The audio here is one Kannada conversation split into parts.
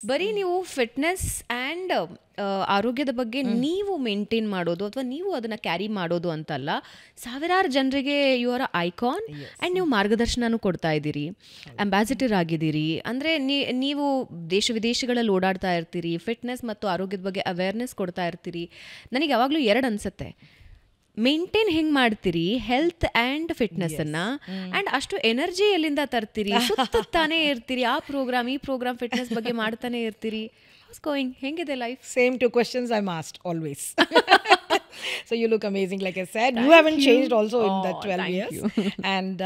ಬರೀ ನೀವು ಫಿಟ್ನೆಸ್ ಆ್ಯಂಡ್ ಆರೋಗ್ಯದ ಬಗ್ಗೆ ನೀವು ಮೇಂಟೈನ್ ಮಾಡೋದು ಅಥವಾ ನೀವು ಅದನ್ನು ಕ್ಯಾರಿ ಮಾಡೋದು ಅಂತಲ್ಲ, ಸಾವಿರಾರು ಜನರಿಗೆ ಯು ಆರ್ ಐಕಾನ್ ಆ್ಯಂಡ್ ನೀವು ಮಾರ್ಗದರ್ಶನನೂ ಕೊಡ್ತಾ ಇದ್ದೀರಿ, ಅಂಬಾಸಿಡರ್ ಆಗಿದ್ದೀರಿ. ಅಂದರೆ ನೀವು ದೇಶ ವಿದೇಶಗಳಲ್ಲಿ ಓಡಾಡ್ತಾ ಇರ್ತೀರಿ, ಫಿಟ್ನೆಸ್ ಮತ್ತು ಆರೋಗ್ಯದ ಬಗ್ಗೆ ಅವೇರ್ನೆಸ್ ಕೊಡ್ತಾ ಇರ್ತೀರಿ. ನನಗೆ ಯಾವಾಗಲೂ ಎರಡು ಅನಿಸುತ್ತೆ, ಮೇಂಟೈನ್ ಹೆಂಗೆ ಮಾಡ್ತೀರಿ ಹೆಲ್ತ್ ಆ್ಯಂಡ್ ಫಿಟ್ನೆಸ್ಸನ್ನು, ಆ್ಯಂಡ್ ಅಷ್ಟು ಎನರ್ಜಿ ಎಲ್ಲಿಂದ ತರ್ತೀರಿ, ಸುತ್ತಾನೇ ಇರ್ತೀರಿ, ಆ ಪ್ರೋಗ್ರಾಮ್ ಈ ಪ್ರೋಗ್ರಾಮ್ ಫಿಟ್ನೆಸ್ ಬಗ್ಗೆ ಮಾಡ್ತಾನೆ ಇರ್ತೀರಿ. ಹೌಸ್ ಗೋಯಿಂಗ್, ಹೆಂಗಿದೆ life? Same two questions I'm asked always. So you look amazing, like I said. You haven't changed also in that 12 years. And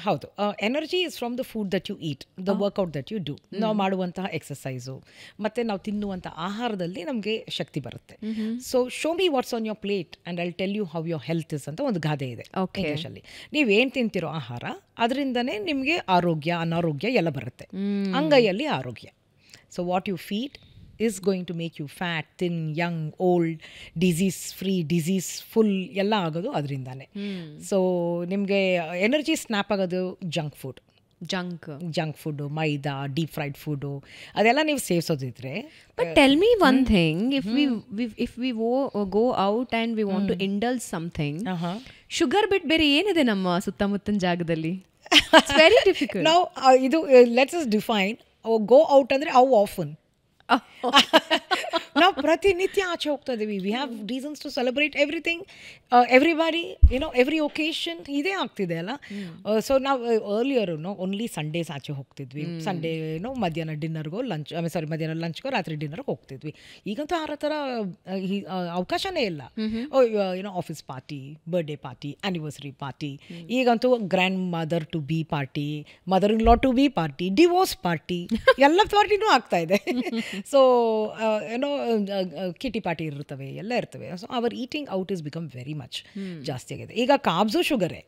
howdu energy is from the food that you eat, the workout that you do. ನಾವು ಮಾಡುವಂತಹ ಎಕ್ಸಸೈಸು ಮತ್ತು ನಾವು ತಿನ್ನುವಂಥ ಆಹಾರದಲ್ಲಿ ನಮಗೆ ಶಕ್ತಿ ಬರುತ್ತೆ. So show me what's on your plate and I'll tell you how your health is ಅಂತ ಒಂದು ಗಾದೆ ಇದೆ ಇಂಗ್ಲೀಷಲ್ಲಿ. ನೀವೇನು ತಿಂತಿರೋ ಆಹಾರ ಅದರಿಂದನೇ ನಿಮಗೆ ಆರೋಗ್ಯ ಅನಾರೋಗ್ಯ ಎಲ್ಲ ಬರುತ್ತೆ. ಅಂಗೈಯಲ್ಲಿ ಆರೋಗ್ಯ. So what you feed is going to make you fat, thin, young, old, disease free, disease full ಎಲ್ಲ ಆಗೋದು ಅದರಿಂದಾನೆ. ಸೊ ನಿಮಗೆ ಎನರ್ಜಿ ಸ್ನ್ಯಾಪ್ ಆಗೋದು junk food, maida, deep fried food ಅದೆಲ್ಲ ನೀವು ಸೇವಿಸೋದಿದ್ರೆ. But tell me one thing, if we go out and we want to indulge something, sugar ಬಿಟ್ಟು ಬೇರೆ ಏನಿದೆ ನಮ್ಮ ಸುತ್ತಮುತ್ತಲ ಜಾಗದಲ್ಲಿ? It's very difficult. ನಾವು ಇದು let's us define go out ಅಂದರೆ ಹೌ ಆಫನ್. ನಾವು ಪ್ರತಿನಿತ್ಯ ಆಚೆ ಹೋಗ್ತಾ ಇದ್ದೀವಿ. We have reasons to celebrate everything, everybody, every occasion ಇದೇ ಆಗ್ತಿದೆ ಅಲ್ಲ. ಸೊ ನಾವು ಅರ್ಲಿಯರು ಓನ್ಲಿ ಸಂಡೇಸ್ ಆಚೆ ಹೋಗ್ತಿದ್ವಿ. ಸಂಡೇ ಮಧ್ಯಾಹ್ನ ಡಿನ್ನರ್ಗೋ ಮಧ್ಯಾಹ್ನ ಲಂಚ್ಗೋ ರಾತ್ರಿ ಡಿನ್ನರ್ಗೆ ಹೋಗ್ತಿದ್ವಿ. ಈಗಂತೂ ಆ ಥರ ಅವಕಾಶನೇ ಇಲ್ಲ. Office party, birthday party, anniversary party, ಈಗಂತೂ grandmother to be party, mother in law to be party, divorce party, ಎಲ್ಲ ಪಾರ್ಟಿನೂ ಆಗ್ತಾ ಇದೆ. ಸೊ ಕಿಟಿ ಪಾರ್ಟಿ ಇರ್ತವೆ, ಎಲ್ಲ ಇರ್ತವೆ. So our eating out is become very much ಜಾಸ್ತಿ ಆಗಿದೆ. ಈಗ ಕಾಬ್ಸು ಶುಗರೇ,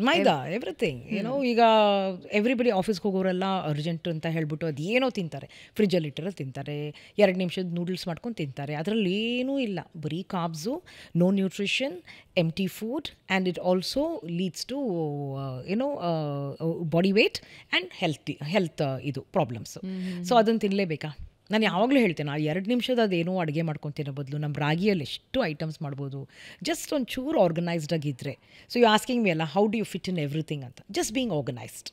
ಮೈದಾ ಎವ್ರಿಥಿಂಗ್. ಈಗ ಎವ್ರಿಬಡಿ ಆಫೀಸ್ಗೆ ಹೋಗೋರೆಲ್ಲ ಅರ್ಜೆಂಟ್ ಅಂತ ಹೇಳ್ಬಿಟ್ಟು ಅದು ಏನೋ ತಿಂತಾರೆ, ಫ್ರಿಜ್ಜಲ್ಲಿ ಇಟ್ಟಿರೋದು ತಿಂತಾರೆ, 2 ನಿಮಿಷದ ನೂಡಲ್ಸ್ ಮಾಡ್ಕೊಂಡು ತಿಂತಾರೆ. ಅದರಲ್ಲಿ ಏನೂ ಇಲ್ಲ, ಬರೀ carbs, no nutrition, empty food, and it also leads to body weight and health ಇದು ಪ್ರಾಬ್ಲಮ್ಸು. ಸೊ ಅದನ್ನು ತಿನ್ನಲೇಬೇಕಾ? ನಾನು ಯಾವಾಗಲೂ ಹೇಳ್ತೇನೆ, ಆ 2 ನಿಮಿಷದ ಅದೇನೋ ಅಡುಗೆ ಮಾಡ್ಕೊತಿರೋ ಬದಲು ನಮ್ಮ ರಾಗಿಯಲ್ಲಿ ಎಷ್ಟು ಐಟಮ್ಸ್ ಮಾಡ್ಬೋದು, ಜಸ್ಟ್ ಒಂದು ಚೂರು ಆರ್ಗನೈಸ್ಡ್ ಆಗಿದ್ದರೆ. ಸೊ ಯು ಆಸ್ಕಿಂಗ್ ಮಿ ಅಲ್ಲ, how do you fit in everything ಅಂತ. Just being organised.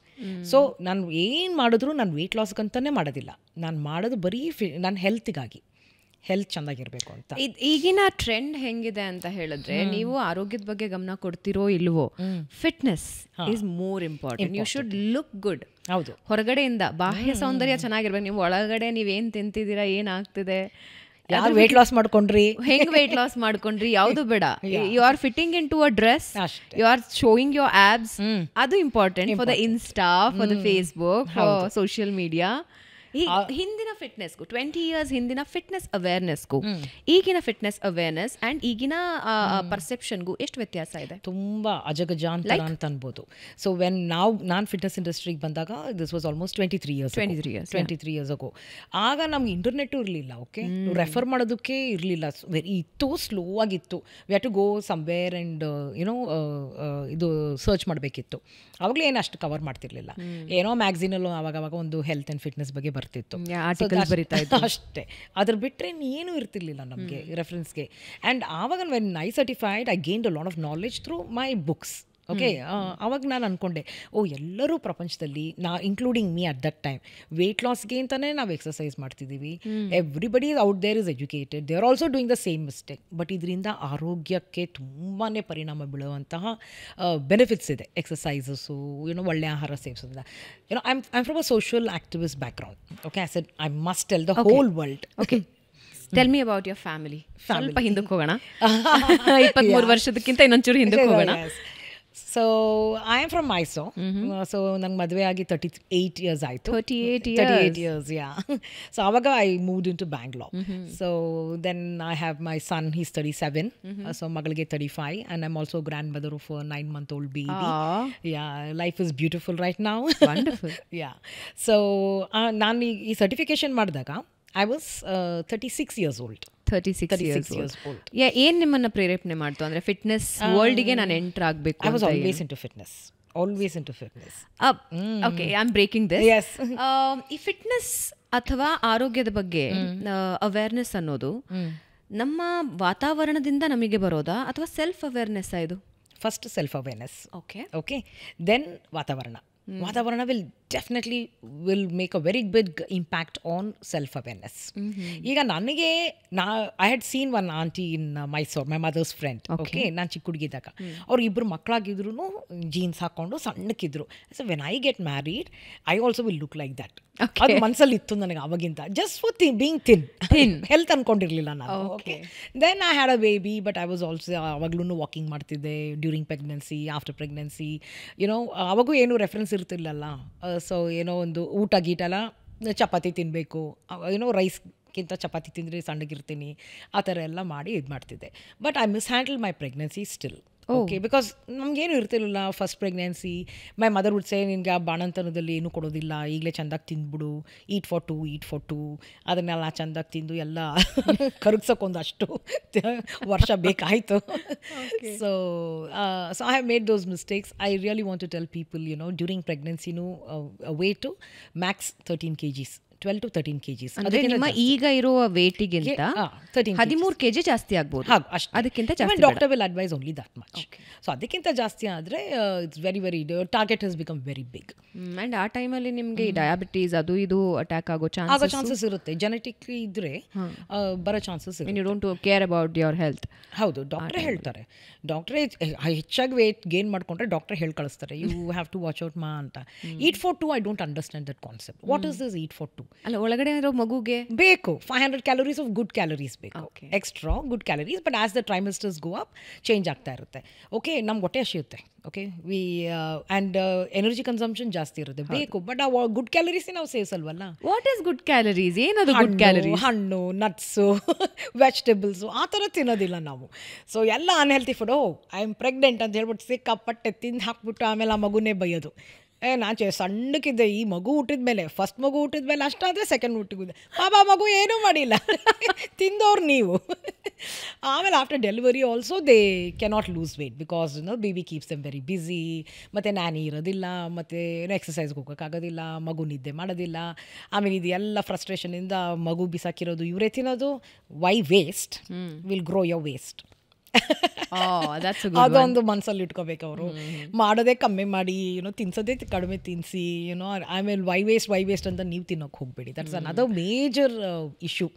ಸೊ ನಾನು ಏನು ಮಾಡಿದ್ರು ನಾನು ವೆಯ್ಟ್ ಲಾಸ್ಗಂತಲೇ ಮಾಡೋದಿಲ್ಲ, ನಾನು ಮಾಡೋದು ಬರೀ ನನ್ನ ಹೆಲ್ತಿಗಾಗಿ, ಹೆಲ್ತ್ ಚೆನ್ನಾಗಿರಬೇಕು ಅಂತ. ಈಗಿನ ಟ್ರೆಂಡ್ ಹೆಂಗಿದೆ ಅಂತ ಹೇಳಿದ್ರೆ, ನೀವು ಆರೋಗ್ಯದ ಬಗ್ಗೆ ಗಮನ ಕೊಡ್ತಿರೋ ಇಲ್ವೋ, fitness is more important. You should look good. ಹೌದು, ಹೊರಗಡೆಯಿಂದ ಬಾಹ್ಯ ಸೌಂದರ್ಯ ಚೆನ್ನಾಗಿರ್ಬೇಕು, ನೀವು ಒಳಗಡೆ ನೀವೇನು ತಿಂತಿದ್ದೀರಾ, ಏನಾಗ್ತಿದೆ, ಯಾರು ವೆಯ್ಟ್ ಲಾಸ್ ಮಾಡ್ಕೊಂಡ್ರಿ, ಹೆಂಗ್ ವೆಯ್ಟ್ ಲಾಸ್ ಮಾಡ್ಕೊಂಡ್ರಿ, ಯಾವುದು ಬೇಡ. You are fitting in to a dress, you are showing your abs, ಅದು important for the Insta, for the Facebook, for social media. ಹಿಂದಿನ ಫಿಟ್ನೆಸ್ಗೂ 20 ಇಯರ್ಸ್ ಹಿಂದಿನ ಫಿಟ್ನೆಸ್ ಅವೇರ್ನೆಸ್ಗೂ ಈಗಿನ ಫಿಟ್ನೆಸ್ ಅವೇರ್ನೆಸ್ ಆ್ಯಂಡ್ ಈಗಿನ ಪರ್ಸೆಪ್ಷನ್ಗೂ ಎಷ್ಟು ವ್ಯತ್ಯಾಸ ಇದೆ? ತುಂಬ ಅಜಗಜಾಂತರ ಅಂತ ಅನ್ಬೋದು. ಸೊ ನಾನು ಫಿಟ್ನೆಸ್ ಇಂಡಸ್ಟ್ರಿಗೆ ಬಂದಾಗ this was almost 23 years ago. ಆಗ ನಮ್ಗೆ ಇಂಟರ್ನೆಟ್ಟು ಇರಲಿಲ್ಲ. ಓಕೆ, ರೆಫರ್ ಮಾಡೋದಕ್ಕೆ ಇರಲಿಲ್ಲ, ಇತ್ತು, ಸ್ಲೋ ಆಗಿತ್ತು. We have to go somewhere and ಇದು ಸರ್ಚ್ ಮಾಡಬೇಕಿತ್ತು. ಆವಾಗಲೇ ಏನು ಅಷ್ಟು ಕವರ್ ಮಾಡ್ತಿರ್ಲಿಲ್ಲ. ಏನೋ ಮ್ಯಾಗ್ಝಿನಲ್ಲೂ ಆವಾಗ ಒಂದು ಹೆಲ್ತ್ ಆ್ಯಂಡ್ ಫಿಟ್ನೆಸ್ ಬಗ್ಗೆ ಬರ್ತಿತ್ತು ಅಷ್ಟೇ. ಅದ್ರ ಬಿಟ್ಟರೆ ಏನೂ ಇರ್ತಿರ್ಲಿಲ್ಲ ನಮಗೆ ರೆಫರೆನ್ಸ್ಗೆ. ಆ್ಯಂಡ್ ಆವಾಗ when I certified, I gained a lot of knowledge through my books. Okay, ಆವಾಗ ನಾನು ಅಂದ್ಕೊಂಡೆ, ಎಲ್ಲರೂ ಪ್ರಪಂಚದಲ್ಲಿ, including me at that time, weight ಲಾಸ್ಗೆ ಅಂತಲೇ ನಾವು ಎಕ್ಸಸೈಸ್ ಮಾಡ್ತಿದ್ದೀವಿ. Everybody out there is educated, they are also doing the same mistake. But ಇದರಿಂದ ಆರೋಗ್ಯಕ್ಕೆ ತುಂಬಾ ಪರಿಣಾಮ ಬೀಳುವಂತಹ ಬೆನಿಫಿಟ್ಸ್ ಇದೆ ಎಕ್ಸಸೈಸಸ್ಸು, ಒಳ್ಳೆ ಆಹಾರ ಸೇವಿಸೋದ್ರಿಂದ. I am from a social activist background. Okay, I said I must tell the whole world. Okay, tell me about your family. ಸ್ವಲ್ಪ ಹಿಂದಕ್ಕೆ ಹೋಗೋಣ, 23 ವರ್ಷದಕ್ಕಿಂತ ಇನ್ನೊಂಚೂರು ಹಿಂದಕ್ಕೆ ಹೋಗೋಣ. So I am from Mysore. So ನಂಗೆ ಮದುವೆ ಆಗಿ 38 ಇಯರ್ಸ್ ಆಯಿತು. 38 ಇಯರ್ಸ್, ಯಾ. ಸೊ ಆವಾಗ I moved in to Bangalore. So then I have my son, he's 37. So ಮಗಳಿಗೆ 35. And I am also grand mother of 9-month-old baby. Yeah, life is beautiful right now. Wonderful. Yeah. So ನಾನು ಈ ಸರ್ಟಿಫಿಕೇಶನ್ ಮಾಡಿದಾಗ I was 36 years old. 36 years old. ಏನು ನಿಮ್ಮನ್ನು ಪ್ರೇರೇಪಣೆ ಮಾಡ್ತು ಅಂದರೆ ಫಿಟ್ನೆಸ್ ವರ್ಲ್ಡ್ಗೆ ನಾನು ಎಂಟರ್ ಆಗಬೇಕು? I was always into fitness. Always into fitness. Okay, I am breaking this. Yes. ಈ ಫಿಟ್ನೆಸ್ ಅಥವಾ ಆರೋಗ್ಯದ ಬಗ್ಗೆ ಅವೇರ್ನೆಸ್ ಅನ್ನೋದು ನಮ್ಮ ವಾತಾವರಣದಿಂದ ನಮಗೆ ಬರೋದಾ ಅಥವಾ ಸೆಲ್ಫ್ ಅವೇರ್ನೆಸ್ ಇದು? First self awareness. Okay, then ವಾತಾವರಣ. ವಾತಾವರಣ will make a very big impact on self awareness. ಈಗ ನನಗೆ I had seen one aunty in Mysore, my mother's friend. Okay, ನಾನು ಚಿಕ್ಕ ಹುಡುಗಿದ್ದಾಗ ಅವ್ರು ಇಬ್ಬರು ಮಕ್ಕಳಾಗಿದ್ರು ಜೀನ್ಸ್ ಹಾಕೊಂಡು ಸಣ್ಣಕ್ಕಿದ್ರು. So when I get married I also will look like that. ಅದು ಮನಸ್ಸಲ್ಲಿ ಇತ್ತು ನನಗೆ ಅವಾಗಿಂತ, just for being thin. Health ಅನ್ಕೊಂಡಿರ್ಲಿಲ್ಲ ನಾನು. Okay, then I had a baby, but I was also ಅವಾಗ್ಲೂ ವಾಕಿಂಗ್ ಮಾಡ್ತಿದ್ದೆ ಡ್ಯೂರಿಂಗ್ ಪ್ರೆಗ್ನೆನ್ಸಿ, ಆಫ್ಟರ್ ಪ್ರೆಗ್ನೆನ್ಸಿ. ಅವಾಗೂ ಏನೂ ರೆಫರೆನ್ಸ್ ಇರ್ತಿಲ್ಲಲ್ಲ. ಸೊ ಒಂದು ಊಟ ಗೀಟಲ್ಲ, ಚಪಾತಿ ತಿನ್ನಬೇಕು, ರೈಸ್ಗಿಂತ ಚಪಾತಿ ತಿಂದರೆ ಸಣ್ಣಗಿರ್ತೀನಿ, ಆ ಥರ ಎಲ್ಲ ಮಾಡಿ ಇದು ಮಾಡ್ತಿದ್ದೆ. But I miss handle my pregnancy still. Okay, because ನಮಗೇನು ಇರ್ತಿರಲಿಲ್ಲ first pregnancy. My mother would say, ನಿನಗೆ ಆ ಬಾಣಂತನದಲ್ಲಿ ಏನೂ ಕೊಡೋದಿಲ್ಲ, ಈಗಲೇ ಚೆಂದಾಗಿ ತಿಂದ್ಬಿಡು, ಈಟ್ ಫಾರ್ ಟು ಅದನ್ನೆಲ್ಲ ಚೆಂದಾಗಿ ತಿಂದು ಎಲ್ಲ ಕರಗ್ಸೋಕೊಂದಷ್ಟು ವರ್ಷ ಬೇಕಾಯಿತು. So I have made those mistakes. I really want to tell people, during ಪ್ರೆಗ್ನೆನ್ಸಿನೂ weight max 13 kgs, 12 to 13 kgs. ಅಂದ್ರೆ ನಿಮ್ಮ ಈಗ ಇರುವ ವೇಟಿಗಿಂತ 13 kg ಜಾಸ್ತಿ ಆಗ್ಬೋದು. ಅದಕ್ಕಿಂತ ಜಾಸ್ತಿ doctor will advise only that much. So ಅದಕ್ಕಿಂತ ಜಾಸ್ತಿ ಆದರೆ it's very target has become very big. And ಆ ಟೈಮಲ್ಲಿ ನಿಮಗೆ ಡಯಾಬಿಟೀಸ್ ಅದು ಇದು ಅಟ್ಯಾಕ್ ಆಗೋ ಚಾನ್ಸಸ್ ಇರುತ್ತೆ. ಜೆನೆಟಿಕ್ಲಿ ಇದ್ರೆ ಬರೋ ಚಾನ್ಸಸ್ ಇರುತ್ತೆ. You don't care about your health. ಹೌದು, ಡಾಕ್ಟ್ರೇ ಹೇಳ್ತಾರೆ. ಡಾಕ್ಟ್ರೇ ಹೆಚ್ಚಾಗಿ ವೇಟ್ ಗೇನ್ ಮಾಡ್ಕೊಂಡ್ರೆ ಡಾಕ್ಟ್ರೇ ಹೇಳಿ ಕಳಿಸ್ತಾರೆ, you have to watch out ಅಂತ. Eat for two, I don't understand that concept. What is this eat for two? ಅಲ್ಲ, ಒಳಗಡೆ ಇರೋ ಮಗುಗೆ ಬೇಕು 500 calories ಆಫ್ ಗುಡ್ ಕ್ಯಾಲರೀಸ್ ಬೇಕು, extra good calories. But as the trimesters go up change ಆಗ್ತಾ ಇರುತ್ತೆ. ಓಕೆ, ನಮ್ಗೆ ಹೊಟ್ಟೆ ಹಸಿಯುತ್ತೆ. ಓಕೆ, ಆ್ಯಂಡ್ ಎನರ್ಜಿ ಕನ್ಸಂಪ್ಷನ್ ಜಾಸ್ತಿ ಇರುತ್ತೆ, ಬೇಕು. ಬಟ್ ಆ ಗುಡ್ ಕ್ಯಾಲರೀಸ್ ನಾವು ಸೇವಿಸಲ್ವಲ್ಲ. What is good calories? ಏನದು ಗುಡ್ ಕ್ಯಾಲರೀಸ್? ಹಣ್ಣು, ನಟ್ಸು, ವೆಜಿಟೇಬಲ್ಸು ಆ ಥರ ತಿನ್ನೋದಿಲ್ಲ ನಾವು. ಸೊ ಎಲ್ಲ unhealthy food. I am pregnant ಅಂತ ಹೇಳ್ಬಿಟ್ಟು ಸಿಕ್ಕಾಪಟ್ಟೆ ತಿಂದು ಹಾಕ್ಬಿಟ್ಟು ಆಮೇಲೆ ಆ ಮಗುನೇ ಬೈಯೋದು. ನಾನು ಸಣ್ಣಕ್ಕಿದ್ದೆ, ಈ ಮಗು ಹುಟ್ಟಿದ ಮೇಲೆ, ಫಸ್ಟ್ ಮಗು ಹುಟ್ಟಿದ ಮೇಲೆ ಅಷ್ಟಾದರೆ ಸೆಕೆಂಡ್ ಹುಟ್ಟಿದೆ ಪಾಪ ಮಗು ಏನೂ ಮಾಡಿಲ್ಲ, ತಿಂದವ್ರು ನೀವು. ಆಮೇಲೆ after delivery also they cannot loose wait because baby keeps them very busy. ಮತ್ತು ನ್ಯಾನಿ ಇರೋದಿಲ್ಲ, ಮತ್ತು ಎಕ್ಸಸೈಸ್ಗೆ ಹೋಗೋಕ್ಕಾಗೋದಿಲ್ಲ, ಮಗು ನಿದ್ದೆ ಮಾಡೋದಿಲ್ಲ. ಆಮೇಲೆ ಇದು ಎಲ್ಲ ಫ್ರಸ್ಟ್ರೇಷನಿಂದ ಮಗು ಬಿಸಾಕಿರೋದು ಇವರೇ ತಿನ್ನೋದು. Why waste? Will grow your waist. ಅದೊಂದು ಮನಸ್ಸಲ್ಲಿ ಇಟ್ಕೋಬೇಕು ಅವರು. ಮಾಡೋದೇ ಕಮ್ಮಿ ಮಾಡಿ, ತಿನ್ಸೋದೇ ಕಡಿಮೆ ತಿನ್ನಿಸಿ, ಆಮೇಲೆ ವೈ ವೇಸ್ಟ್ ಅಂತ ನೀವು ತಿನ್ನೋಕೆ ಹೋಗ್ಬೇಡಿ. That's another major issue.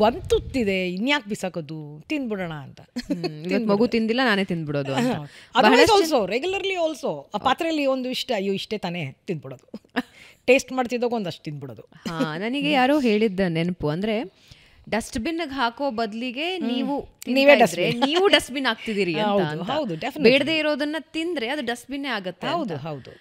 ಒಂದು ತುತ್ತಿದೆ, ಇನ್ಯಾಕೆ ಬಿಸಾಕೋದು, ತಿಂದ್ಬಿಡೋಣ ಅಂತ. ಮಗು ತಿಂದಿಲ್ಲ, ನಾನೇ ತಿಂದ್ಬಿಡೋದು. ಆಲ್ಸೋ ರೆಗ್ಯುಲರ್ಲಿ ಆಲ್ಸೋ ಆ ಪಾತ್ರೆಯಲ್ಲಿ ಒಂದು ಇಷ್ಟೇ ತಾನೇ ತಿಂದ್ಬಿಡೋದು. ಟೇಸ್ಟ್ ಮಾಡ್ತಿದ್ದಾಗ ಒಂದಷ್ಟು ತಿಂದ್ಬಿಡೋದು. ನನಗೆ ಯಾರೋ ಹೇಳಿದ್ದ ನೆನಪು, ಅಂದರೆ ಡಸ್ಟ್ಬಿನ್ ಹಾಕೋ ಬದಲಿಗೆ ನೀವು ಡಸ್ಟ್ಬಿನ್ ಹಾಕ್ತಿದ್ದೀರಿ ಅಂತ. ಬೇಡದೇ ಇರೋದನ್ನ ತಿಂದ್ರೆ ಅದು ಡಸ್ಟ್ಬಿನ್ ಆಗತ್ತೆ. ಹೌದು.